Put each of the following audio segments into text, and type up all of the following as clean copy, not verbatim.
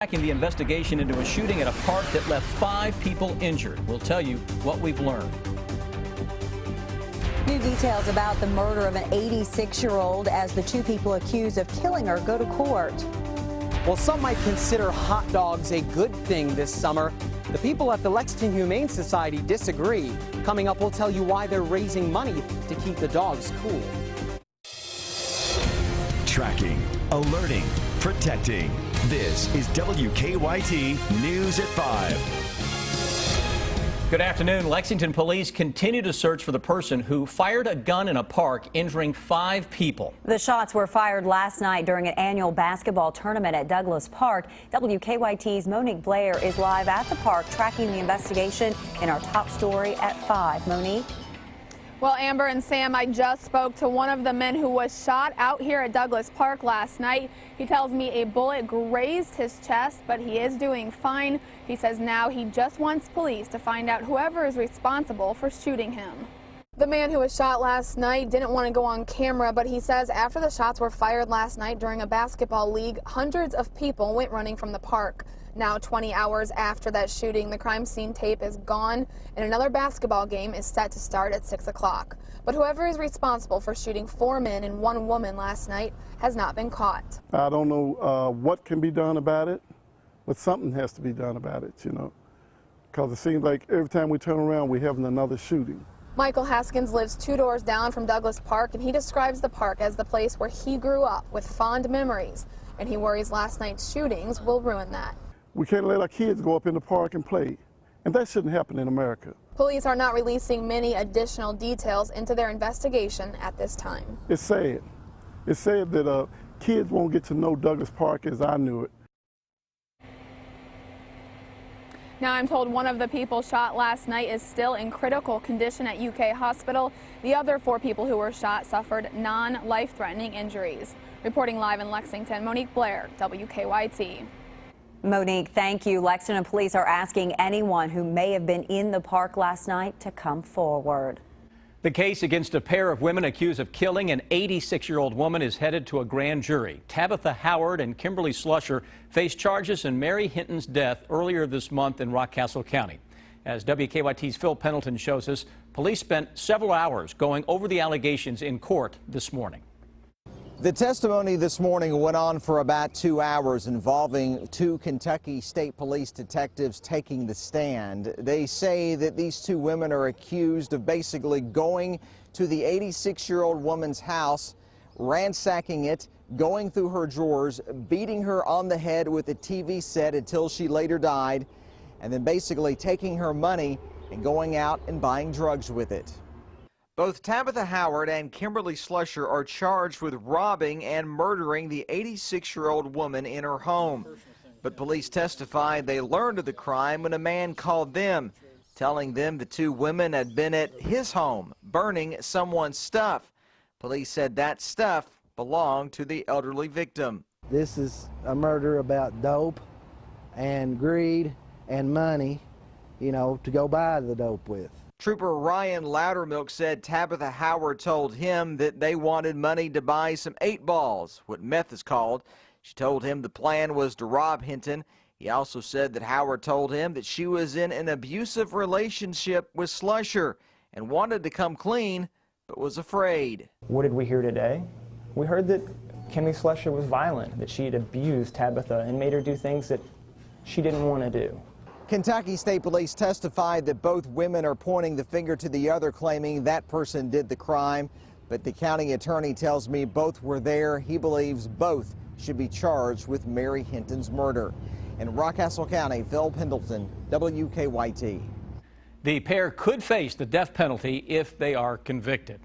Tracking the investigation into a shooting at a park that left 5 people injured. We'll tell you what we've learned. New details about the murder of an 86-year-old as the 2 people accused of killing her go to court. Well, some might consider hot dogs a good thing this summer. The people at the Lexington Humane Society disagree. Coming up, we'll tell you why they're raising money to keep the dogs cool. Tracking, alerting, protecting. This is WKYT News at 5. Good afternoon. Lexington police continue to search for the person who fired a gun in a park, injuring 5 people. The shots were fired last night during an annual basketball tournament at Douglas Park. WKYT's Monique Blair is live at the park tracking the investigation in our top story at 5. Monique? Well, Amber and Sam, I just spoke to one of the men who was shot out here at Douglas Park last night. He tells me a bullet grazed his chest, but he is doing fine. He says now he just wants police to find out whoever is responsible for shooting him. The man who was shot last night didn't want to go on camera, but he says after the shots were fired last night during a basketball league, hundreds of people went running from the park. Now, 20 hours after that shooting, the crime scene tape is gone, and another basketball game is set to start at 6 o'clock. But whoever is responsible for shooting 4 men and 1 woman last night has not been caught. I don't know what can be done about it, but something has to be done about it, you know, because it seems like every time we turn around, we're having another shooting. Michael Haskins lives 2 doors down from Douglas Park, and he describes the park as the place where he grew up with fond memories, and he worries last night's shootings will ruin that. We can't let our kids go up in the park and play, and that shouldn't happen in America. Police are not releasing many additional details into their investigation at this time. It's sad. It's sad that kids won't get to know Douglas Park as I knew it. Now, I'm told one of the people shot last night is still in critical condition at UK Hospital. The other 4 people who were shot suffered non-life-threatening injuries. Reporting live in Lexington, Monique Blair, WKYT. Monique, thank you. Lexington police are asking anyone who may have been in the park last night to come forward. The case against a pair of women accused of killing an 86-year-old woman is headed to a grand jury. Tabitha Howard and Kimberly Slusher faced charges in Mary Hinton's death earlier this month in Rockcastle County. As WKYT's Phil Pendleton shows us, police spent several hours going over the allegations in court this morning. The testimony this morning went on for about 2 hours, involving 2 Kentucky State Police detectives taking the stand. They say that these 2 women are accused of basically going to the 86-year-old woman's house, ransacking it, going through her drawers, beating her on the head with a TV set until she later died, and then basically taking her money and going out and buying drugs with it. Both Tabitha Howard and Kimberly Slusher are charged with robbing and murdering the 86-year-old woman in her home. But police testified they learned of the crime when a man called them, telling them the 2 women had been at his home burning someone's stuff. Police said that stuff belonged to the elderly victim. This is a murder about dope and greed and money, you know, to go buy the dope with. Trooper Ryan Loudermilk said Tabitha Howard told him that they wanted money to buy some 8 balls, what meth is called. She told him the plan was to rob Hinton. He also said that Howard told him that she was in an abusive relationship with Slusher and wanted to come clean, but was afraid. What did we hear today? We heard that Kimmy Slusher was violent, that she had abused Tabitha and made her do things that she didn't want to do. Kentucky State Police testified that both women are pointing the finger to the other, claiming that person did the crime. But the county attorney tells me both were there. He believes both should be charged with Mary Hinton's murder. In Rockcastle County, Phil Pendleton, WKYT. The pair could face the death penalty if they are convicted.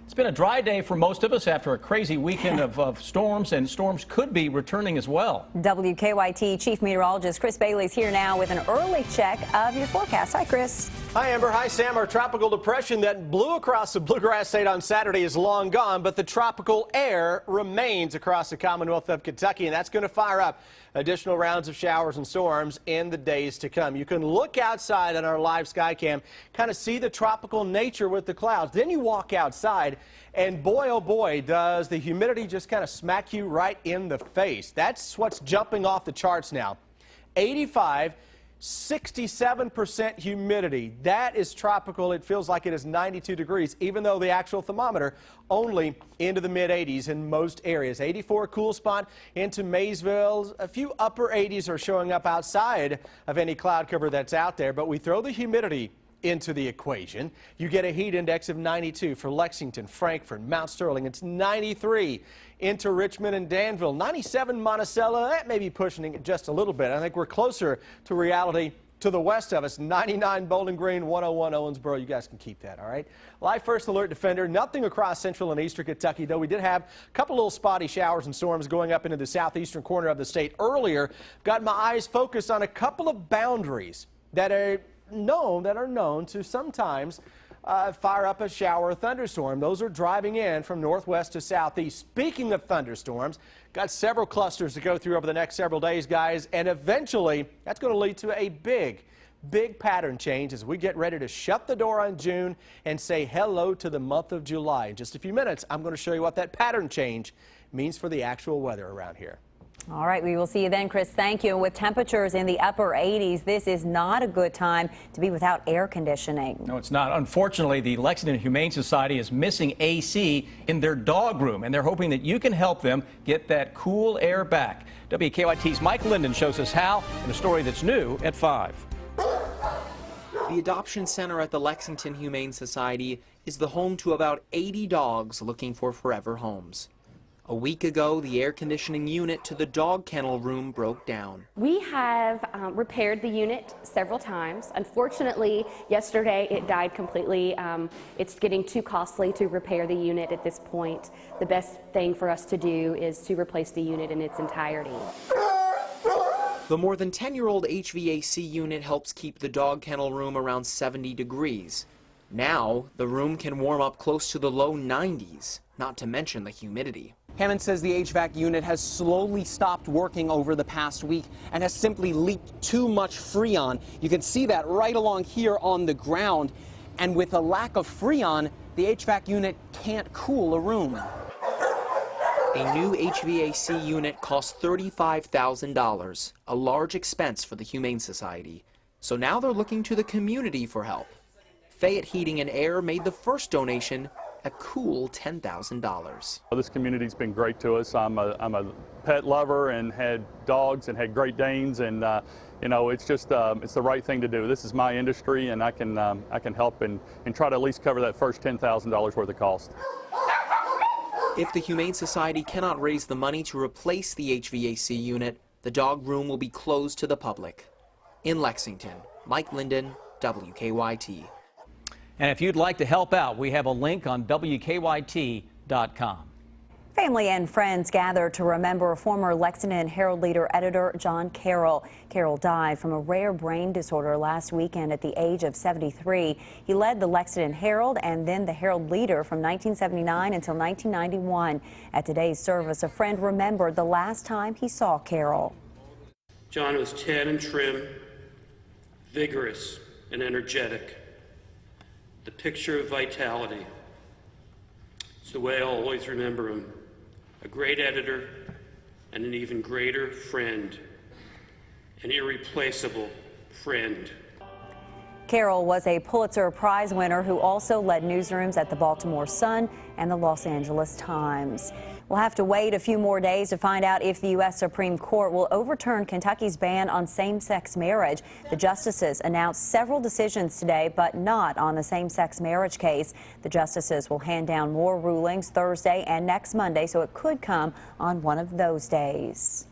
It's been a dry day for most of us after a crazy weekend of storms, and storms could be returning as well. WKYT Chief Meteorologist Chris Bailey is here now with an early check of your forecast. Hi, Chris. Hi, Amber. Hi, Sam. Our tropical depression that blew across the Bluegrass State on Saturday is long gone, but the tropical air remains across the Commonwealth of Kentucky, and that's going to fire up additional rounds of showers and storms in the days to come. You can look outside on our live sky cam, kind of see the tropical nature with the clouds. Then you walk outside, and boy, oh boy, does the humidity just kind of smack you right in the face. That's what's jumping off the charts now. 85, 67% humidity. That is tropical. It feels like it is 92 degrees, even though the actual thermometer only into the mid-80s in most areas. 84 cool spot into Maysville. A few upper 80s are showing up outside of any cloud cover that's out there, but we throw the humidity into the equation. You get a heat index of 92 for Lexington, Frankfort, Mount Sterling. It's 93 into Richmond and Danville. 97 Monticello. That may be pushing it just a little bit. I think we're closer to reality to the west of us. 99 Bowling Green, 101 Owensboro. You guys can keep that, all right? Live first alert defender. Nothing across central and eastern Kentucky, though we did have a couple little spotty showers and storms going up into the southeastern corner of the state earlier. Got my eyes focused on a couple of boundaries that are known to sometimes fire up a shower or thunderstorm. Those are driving in from northwest to southeast. Speaking of thunderstorms, got several clusters to go through over the next several days, guys, and eventually that's going to lead to a big pattern change as we get ready to shut the door on June and say hello to the month of July. In just a few minutes, I'm going to show you what that pattern change means for the actual weather around here. All right, we will see you then, Chris. Thank you. With temperatures in the upper 80s, this is not a good time to be without air conditioning. No, it's not. Unfortunately, the Lexington Humane Society is missing AC in their dog room, and they're hoping that you can help them get that cool air back. WKYT's Mike Linden shows us how in a story that's new at 5. The adoption center at the Lexington Humane Society is the home to about 80 dogs looking for forever homes. A week ago, the air conditioning unit to the dog kennel room broke down. We have repaired the unit several times. Unfortunately, yesterday it died completely. It's getting too costly to repair the unit at this point. The best thing for us to do is to replace the unit in its entirety. The more than 10-year-old HVAC unit helps keep the dog kennel room around 70 degrees. Now, the room can warm up close to the low 90s, not to mention the humidity. Hammond says the HVAC unit has slowly stopped working over the past week and has simply leaked too much Freon. You can see that right along here on the ground. And with a lack of Freon, the HVAC unit can't cool a room. A new HVAC unit costs $35,000, a large expense for the Humane Society. So now they're looking to the community for help. Fayette Heating and Air made the first donation, a cool $10,000. This community's been great to us. I'm a pet lover and had dogs and had Great Danes, and you know, it's just it's the right thing to do. This is my industry, and I can help and try to at least cover that first $10,000 worth of cost. If the Humane Society cannot raise the money to replace the HVAC unit, the dog room will be closed to the public. In Lexington, Mike Linden, WKYT. And if you'd like to help out, we have a link on WKYT.com. Family and friends gathered to remember former Lexington Herald leader editor John Carroll. Carroll died from a rare brain disorder last weekend at the age of 73. He led the Lexington Herald and then the Herald leader from 1979 until 1991. At today's service, a friend remembered the last time he saw Carroll. John was tan and trim, vigorous and energetic. The picture of vitality. It's the way I'll always remember him. A great editor and an even greater friend. An irreplaceable friend. Carroll was a Pulitzer Prize winner who also led newsrooms at the Baltimore Sun and the Los Angeles Times. We'll have to wait a few more days to find out if the U.S. Supreme Court will overturn Kentucky's ban on same-sex marriage. The justices announced several decisions today, but not on the same-sex marriage case. The justices will hand down more rulings Thursday and next Monday, so it could come on one of those days.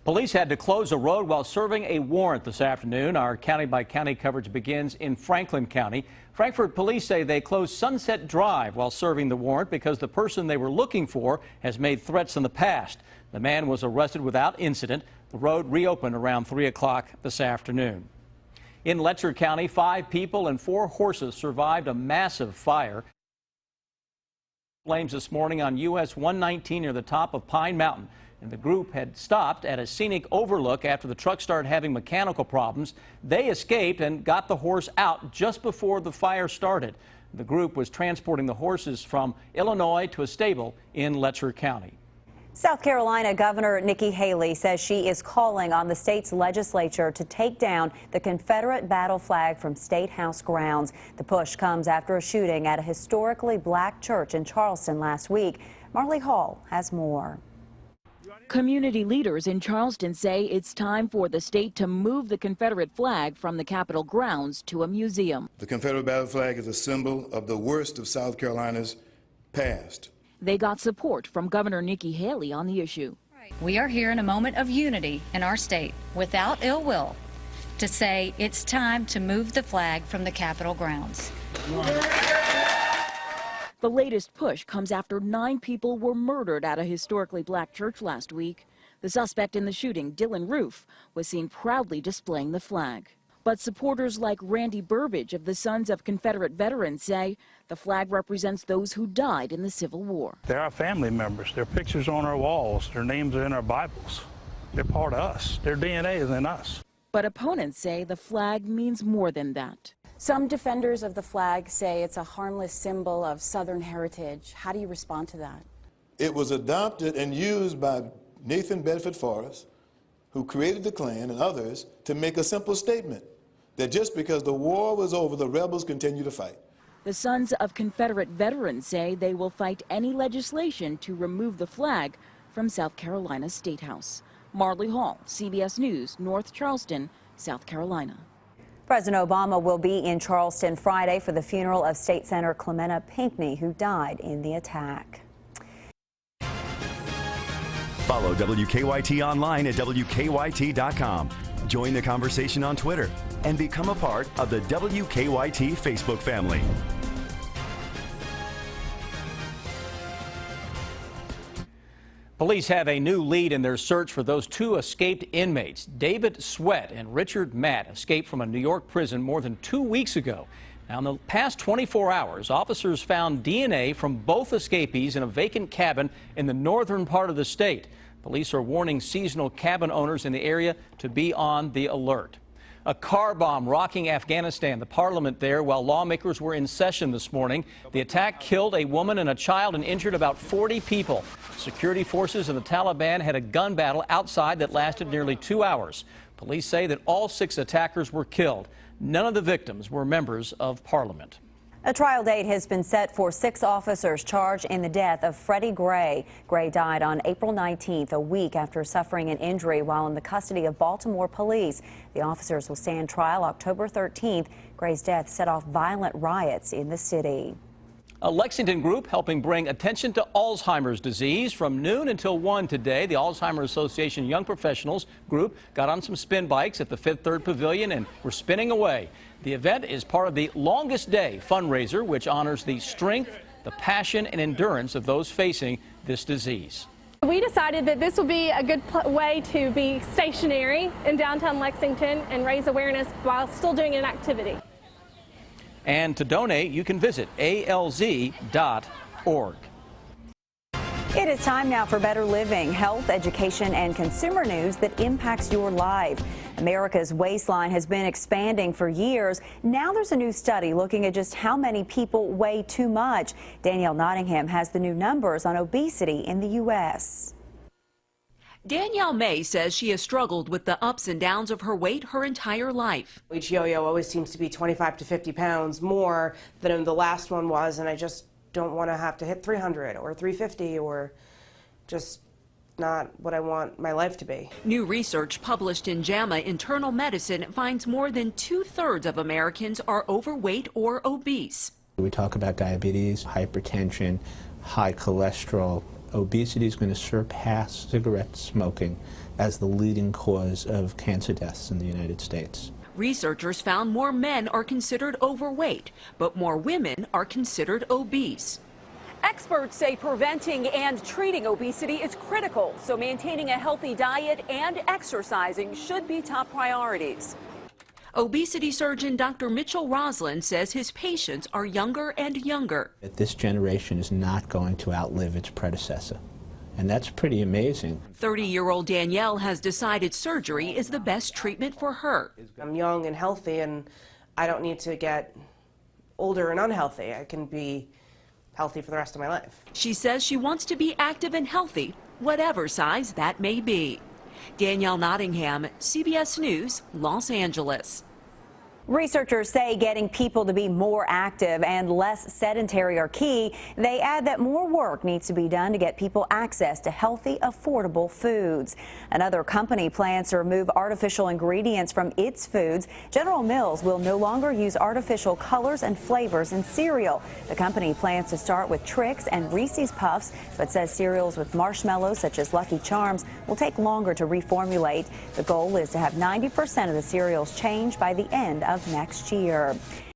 Police had to close a road while serving a warrant this afternoon. Our county-by-county coverage begins in Franklin County. Frankfort police say they closed Sunset Drive while serving the warrant because the person they were looking for has made threats in the past. The man was arrested without incident. The road reopened around 3 o'clock this afternoon. In Letcher County, 5 people and 4 horses survived a massive fire. Flames this morning on US 119 near the top of Pine Mountain. And the group had stopped at a scenic overlook after the truck started having mechanical problems. They escaped and got the horse out just before the fire started. The group was transporting the horses from Illinois to a stable in Letcher County. South Carolina Governor Nikki Haley says she is calling on the state's legislature to take down the Confederate battle flag from State House grounds. The push comes after a shooting at a historically black church in Charleston last week. Marley Hall has more. Community leaders in Charleston say it's time for the state to move the Confederate flag from the Capitol grounds to a museum. The Confederate battle flag is a symbol of the worst of South Carolina's past. They got support from Governor Nikki Haley on the issue. We are here in a moment of unity in our state, without ill will, to say it's time to move the flag from the Capitol grounds. The latest push comes after 9 people were murdered at a historically black church last week. The suspect in the shooting, Dylan Roof, was seen proudly displaying the flag. But supporters like Randy Burbidge of the Sons of Confederate Veterans say the flag represents those who died in the Civil War. They're our family members. Their pictures on our walls. Their names are in our Bibles. They're part of us. Their DNA is in us. But opponents say the flag means more than that. Some defenders of the flag say it's a harmless symbol of Southern heritage. How do you respond to that? It was adopted and used by Nathan Bedford Forrest, who created the Klan and others, to make a simple statement that just because the war was over, the rebels continue to fight. The Sons of Confederate Veterans say they will fight any legislation to remove the flag from South Carolina's State House. Marley Hall, CBS News, North Charleston, South Carolina. President Obama will be in Charleston Friday for the funeral of State Senator Clementa Pinckney, who died in the attack. Follow WKYT online at WKYT.com. Join the conversation on Twitter and become a part of the WKYT Facebook family. Police have a new lead in their search for those 2 escaped inmates. David Sweat and Richard Matt escaped from a New York prison more than 2 weeks ago. Now, in the past 24 hours, officers found DNA from both escapees in a vacant cabin in the northern part of the state. Police are warning seasonal cabin owners in the area to be on the alert. A car bomb rocking Afghanistan, the parliament there, while lawmakers were in session this morning. The attack killed a woman and a child and injured about 40 people. Security forces and the Taliban had a gun battle outside that lasted nearly 2 hours. Police say that all 6 attackers were killed. None of the victims were members of parliament. A trial date has been set for 6 officers charged in the death of Freddie Gray. Gray died on April 19th, a week after suffering an injury while in the custody of Baltimore police. The officers will stand trial October 13th. Gray's death set off violent riots in the city. A Lexington group helping bring attention to Alzheimer's disease. From noon until 1 today, the Alzheimer's Association Young Professionals group got on some spin bikes at the Fifth Third Pavilion and were spinning away. The event is part of the Longest Day fundraiser, which honors the strength, the passion, and endurance of those facing this disease. We decided that this would be a good way to be stationary in downtown Lexington and raise awareness while still doing an activity. And to donate, you can visit alz.org. It is time now for Better Living, health, education, and consumer news that impacts your life. America's waistline has been expanding for years. Now there's a new study looking at just how many people weigh too much. Danielle Nottingham has the new numbers on obesity in the U.S. Danielle May says she has struggled with the ups and downs of her weight her entire life. Each yo-yo always seems to be 25 to 50 pounds more than the last one was, and I just don't want to have to hit 300 or 350 or just not what I want my life to be. New research published in JAMA Internal Medicine finds more than 2/3 of Americans are overweight or obese. We talk about diabetes, hypertension, high cholesterol. Obesity is going to surpass cigarette smoking as the leading cause of cancer deaths in the United States. Researchers found more men are considered overweight, but more women are considered obese. Experts say preventing and treating obesity is critical, so maintaining a healthy diet and exercising should be top priorities. Obesity surgeon Dr. Mitchell Roslin says his patients are younger and younger. This generation is not going to outlive its predecessor, and that's pretty amazing. 30-year-old Danielle has decided surgery is the best treatment for her. I'm young and healthy, and I don't need to get older and unhealthy. I can be healthy for the rest of my life. She says she wants to be active and healthy whatever size that may be. Danielle Nottingham, CBS News, Los Angeles. Researchers say getting people to be more active and less sedentary are key. They add that more work needs to be done to get people access to healthy, affordable foods. Another company plans to remove artificial ingredients from its foods. General Mills will no longer use artificial colors and flavors in cereal. The company plans to start with Trix and Reese's Puffs, but says cereals with marshmallows such as Lucky Charms will take longer to reformulate. The goal is to have 90% of the cereals changed by the end of next year.